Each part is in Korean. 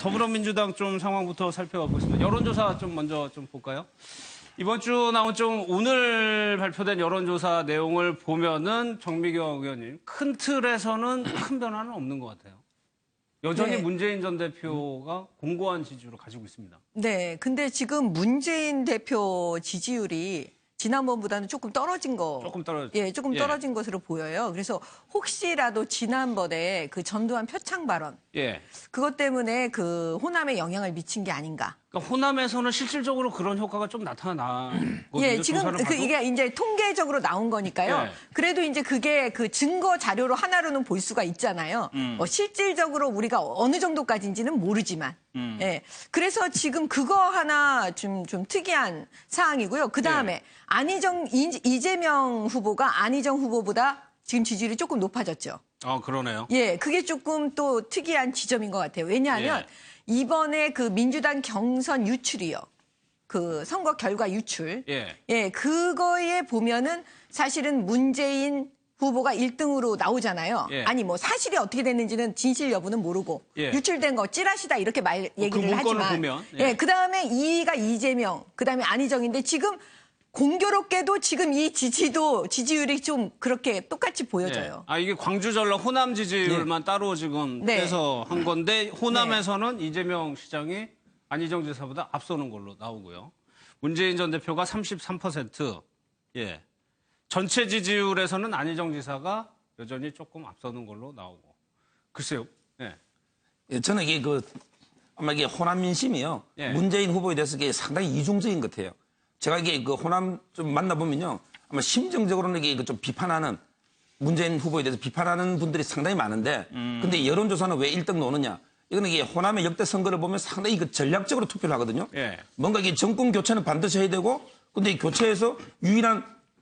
더불어민주당 좀 상황부터 살펴봐 보겠습니다. 여론조사 좀 먼저 좀 볼까요? 이번 주 나온 좀 오늘 발표된 여론조사 내용을 보면은 정미경 의원님 큰 틀에서는 큰 변화는 없는 것 같아요. 여전히 네. 문재인 전 대표가 공고한 지지율을 가지고 있습니다. 네, 근데 지금 문재인 대표 지지율이 지난번보다는 조금 떨어진 거. 조금 떨어졌죠. 예, 조금 떨어진 것으로 보여요. 그래서 혹시라도 지난번에 그 전두환 표창 발언. 예. 그것 때문에 그 호남에 영향을 미친 게 아닌가. 그러니까 호남에서는 실질적으로 그런 효과가 좀 나타나거든요. 예, 지금 조사를 봐도. 이게 이제 통계적으로 나온 거니까요. 예. 그래도 이제 그게 그 증거 자료로 하나로는 볼 수가 있잖아요. 실질적으로 우리가 어느 정도까지인지는 모르지만. 예. 그래서 지금 그거 하나 좀 특이한 사항이고요. 그 다음에 이재명 후보가 안희정 후보보다 지금 지지율이 조금 높아졌죠. 그러네요. 예, 그게 조금 또 특이한 지점인 것 같아요. 왜냐하면 이번에 그 민주당 경선 유출이요. 그 선거 결과 유출. 예, 그거에 보면은 사실은 문재인 후보가 1등으로 나오잖아요. 아니 뭐 사실이 어떻게 됐는지는 진실 여부는 모르고 유출된 거 찌라시다 이렇게 얘기를 하지만 보면, 그다음에 2위가 이재명, 그다음에 안희정인데 지금 공교롭게도 지금 이 지지율이 좀 그렇게 똑같이 보여져요. 이게 광주 전라 호남 지지율만 따로 지금 빼서 한 건데 호남에서는 이재명 시장이 안희정 지사보다 앞서는 걸로 나오고요. 문재인 전 대표가 33%. 예. 전체 지지율에서는 안희정 지사가 여전히 조금 앞서는 걸로 나오고. 글쎄요. 예, 저는 이게 아마 이게 호남 민심이요. 문재인 후보에 대해서 이게 상당히 이중적인 것 같아요. 제가 이게 호남 좀 만나보면요. 아마 심정적으로는 이게 좀 비판하는, 문재인 후보에 대해서 비판하는 분들이 상당히 많은데, 근데 여론조사는 왜 1등 노느냐? 이거는 이게 호남의 역대 선거를 보면 상당히 전략적으로 투표를 하거든요. 뭔가 이게 정권 교체는 반드시 해야 되고, 근데 이 교체에서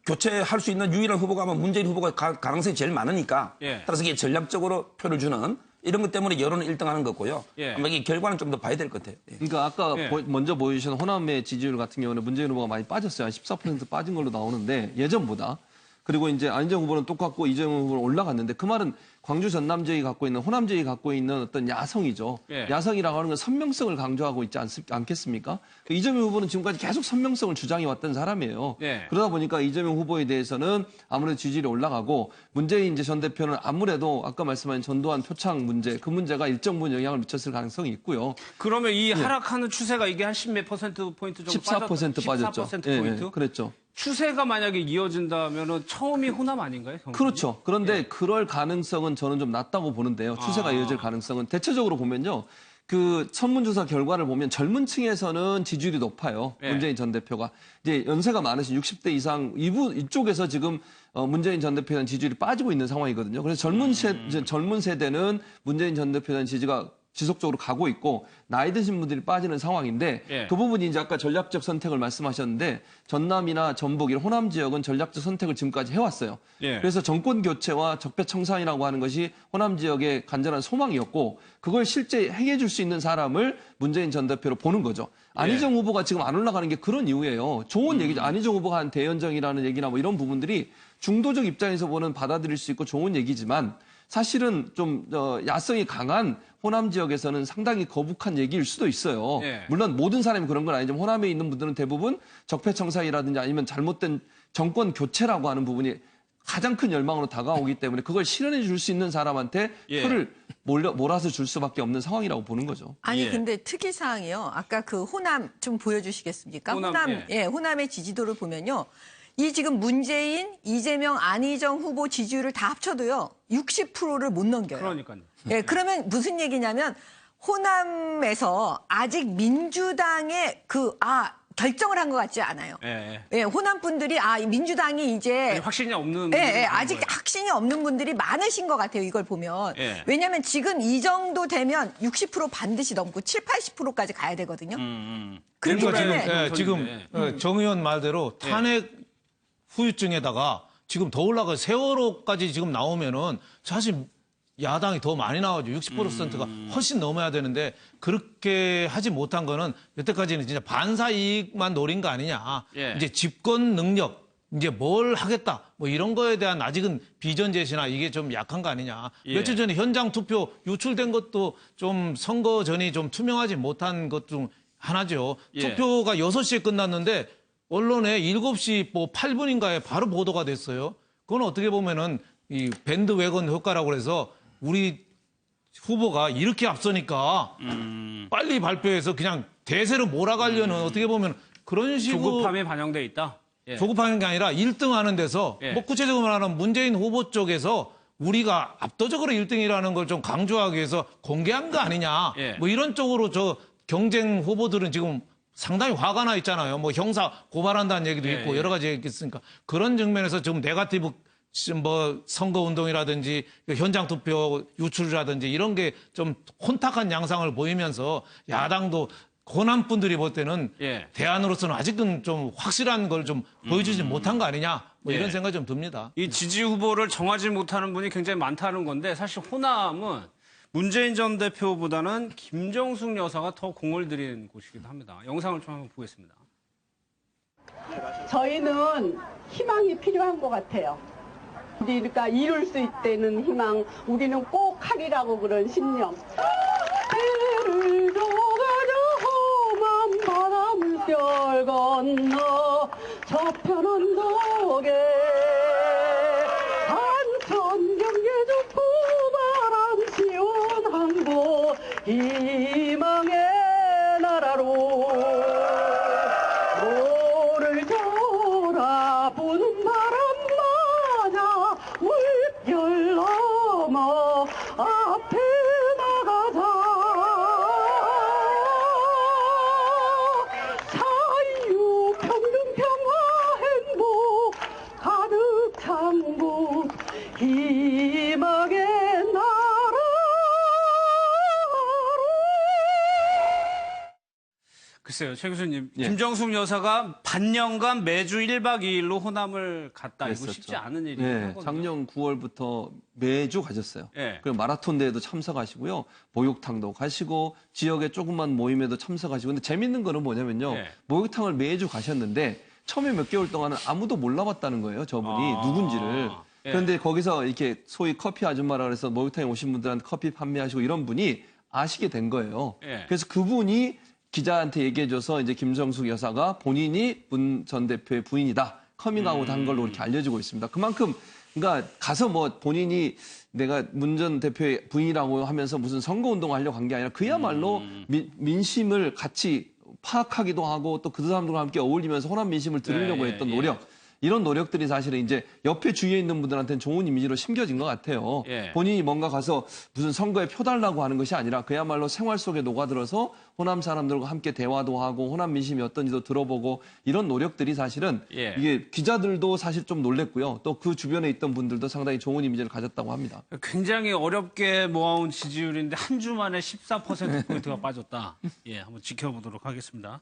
교체할 수 있는 유일한 후보가 아마 문재인 후보가 가능성이 제일 많으니까, 따라서 이게 전략적으로 표를 주는 이런 것 때문에 여론을 1등하는 거고요. 아마 이 결과는 좀 더 봐야 될 것 같아요. 그러니까 아까 먼저 보여주신 호남의 지지율 같은 경우는 문재인 후보가 많이 빠졌어요. 한 14% 빠진 걸로 나오는데 예전보다. 그리고 이제 안희정 후보는 똑같고 이재명 후보는 올라갔는데 그 말은 광주 전남 지역이 갖고 있는 호남 지역이 갖고 있는 어떤 야성이죠. 야성이라고 하는 건 선명성을 강조하고 있지 않겠습니까? 이재명 후보는 지금까지 계속 선명성을 주장해 왔던 사람이에요. 그러다 보니까 이재명 후보에 대해서는 아무래도 지지율이 올라가고 문재인 이제 전 대표는 아무래도 아까 말씀하신 전두환 표창 문제 그 문제가 일정 부분 영향을 미쳤을 가능성이 있고요. 그러면 이 하락하는 추세가 이게 한 10몇 퍼센트 정도 14% 빠졌죠. 14% 그랬죠. 추세가 만약에 이어진다면은 처음이 호남 아닌가요? 성분이? 그렇죠. 그런데 그럴 가능성은 저는 좀 낮다고 보는데요. 추세가 이어질 가능성은 대체적으로 보면요. 그 설문조사 결과를 보면 젊은 층에서는 지지율이 높아요. 문재인 전 대표가. 이제 연세가 많으신 60대 이상 이쪽에서 지금 문재인 전 대표에 대한 지지율이 빠지고 있는 상황이거든요. 그래서 젊은 세대는 문재인 전 대표에 대한 지지가 지속적으로 가고 있고 나이 드신 분들이 빠지는 상황인데 그 부분이 이제 아까 전략적 선택을 말씀하셨는데 전남이나 전북 이런 호남 지역은 전략적 선택을 지금까지 해왔어요. 그래서 정권 교체와 적폐청산이라고 하는 것이 호남 지역의 간절한 소망이었고 그걸 실제 행해줄 수 있는 사람을 문재인 전 대표로 보는 거죠. 안희정 후보가 지금 안 올라가는 게 그런 이유예요. 좋은 얘기죠. 안희정 후보가 한 대연정이라는 얘기나 뭐 이런 부분들이 중도적 입장에서 보는 받아들일 수 있고 좋은 얘기지만 사실은 좀 야성이 강한 호남 지역에서는 상당히 거북한 얘기일 수도 있어요. 물론 모든 사람이 그런 건 아니지만 호남에 있는 분들은 대부분 적폐청산이라든지 아니면 잘못된 정권 교체라고 하는 부분이 가장 큰 열망으로 다가오기 때문에 그걸 실현해 줄 수 있는 사람한테 표를 몰아서 줄 수밖에 없는 상황이라고 보는 거죠. 아니 근데 특이사항이요. 아까 그 호남 좀 보여주시겠습니까? 호남의 지지도를 보면요. 이 지금 문재인, 이재명, 안희정 후보 지지율을 다 합쳐도요. 60%를 못 넘겨요. 그러니까요. 그러면 무슨 얘기냐면 호남에서 아직 민주당의 결정을 한 것 같지 않아요. 호남 분들이 민주당이 이제 확신이 없는 아직 확신이 없는 분들이 많으신 것 같아요. 이걸 보면. 왜냐하면 지금 이 정도 되면 60% 반드시 넘고 70, 80%까지 가야 되거든요. 그렇기 때문에 지금 정 의원 말대로 탄핵 후유증에다가 지금 더 올라가 세월호까지 지금 나오면은 사실 야당이 더 많이 나오죠. 60%가 훨씬 넘어야 되는데 그렇게 하지 못한 거는 여태까지는 진짜 반사 이익만 노린 거 아니냐. 이제 집권 능력 이제 뭘 하겠다 뭐 이런 거에 대한 아직은 비전 제시나 이게 좀 약한 거 아니냐. 며칠 전에 현장 투표 유출된 것도 좀 선거 전이 좀 투명하지 못한 것 중 하나죠. 투표가 6시에 끝났는데 언론에 7시 뭐 8분인가에 바로 보도가 됐어요. 그건 어떻게 보면은 이 밴드웨건 효과라고 해서 우리 후보가 이렇게 앞서니까 빨리 발표해서 그냥 대세로 몰아가려는 어떻게 보면 그런 식으로 조급함이 반영돼 있다. 조급하는 게 아니라 1등 하는 데서 뭐 구체적으로 말하면 문재인 후보 쪽에서 우리가 압도적으로 1등이라는 걸 좀 강조하기 위해서 공개한 거 아니냐. 뭐 이런 쪽으로 저 경쟁 후보들은 지금 상당히 화가 나 있잖아요. 뭐 형사 고발한다는 얘기도 있고 여러 가지 얘기 있으니까 그런 측면에서 지금 네거티브 뭐 선거 운동이라든지 현장 투표 유출이라든지 이런 게 좀 혼탁한 양상을 보이면서 야당도 호남 분들이 볼 때는 대안으로서는 아직은 좀 확실한 걸 좀 보여주지 못한 거 아니냐 뭐 이런 생각이 좀 듭니다. 이 지지 후보를 정하지 못하는 분이 굉장히 많다는 건데 사실 호남은 문재인 전 대표보다는 김정숙 여사가 더 공을 들인 곳이기도 합니다. 영상을 좀 한번 보겠습니다. 저희는 희망이 필요한 것 같아요. 우리가 이룰 수 있다는 희망, 우리는 꼭 하리라고 그런 신념. 배를 저가려 험한 바람결 건너 저편 언덕에 안천 경계주 포바람 시원한 곳 희망의 나라로 노를 돌아보는 바람마저 물결 넘어 앞에 나가자. 자유 평등 평화 행복 가득 찬 곳 희망의 나라로. 글쎄요, 최 교수님. 김정숙 여사가 반년간 매주 1박 2일로 호남을 갔다. 이거 쉽지 않은 일이에요. 작년 9월부터 매주 가셨어요. 그리고 마라톤 대회도 참석하시고요. 목욕탕도 가시고 지역의 조그만 모임에도 참석하시고. 근데 재밌는 거는 뭐냐면요. 목욕탕을 매주 가셨는데 처음에 몇 개월 동안은 아무도 몰라봤다는 거예요. 저분이 누군지를. 그런데 거기서 이렇게 소위 커피 아줌마라 그래서 목욕탕에 오신 분들한테 커피 판매하시고 이런 분이 아시게 된 거예요. 그래서 그분이 기자한테 얘기해줘서 이제 김정숙 여사가 본인이 문 전 대표의 부인이다. 커밍아웃 한 걸로 이렇게 알려지고 있습니다. 그만큼 그러니까 가서 뭐 본인이 내가 문 전 대표의 부인이라고 하면서 무슨 선거운동을 하려고 한 게 아니라 그야말로 민심을 같이 파악하기도 하고 또 그 사람들과 함께 어울리면서 호남 민심을 들으려고 했던 노력. 이런 노력들이 사실은 이제 옆에 주위에 있는 분들한테는 좋은 이미지로 심겨진 것 같아요. 본인이 뭔가 가서 무슨 선거에 표 달라고 하는 것이 아니라 그야말로 생활 속에 녹아들어서 호남 사람들과 함께 대화도 하고 호남 민심이 어떤지도 들어보고 이런 노력들이 사실은 이게 기자들도 사실 좀 놀랬고요. 또 그 주변에 있던 분들도 상당히 좋은 이미지를 가졌다고 합니다. 굉장히 어렵게 모아온 지지율인데 한 주 만에 14%포인트가 빠졌다. 한번 지켜보도록 하겠습니다.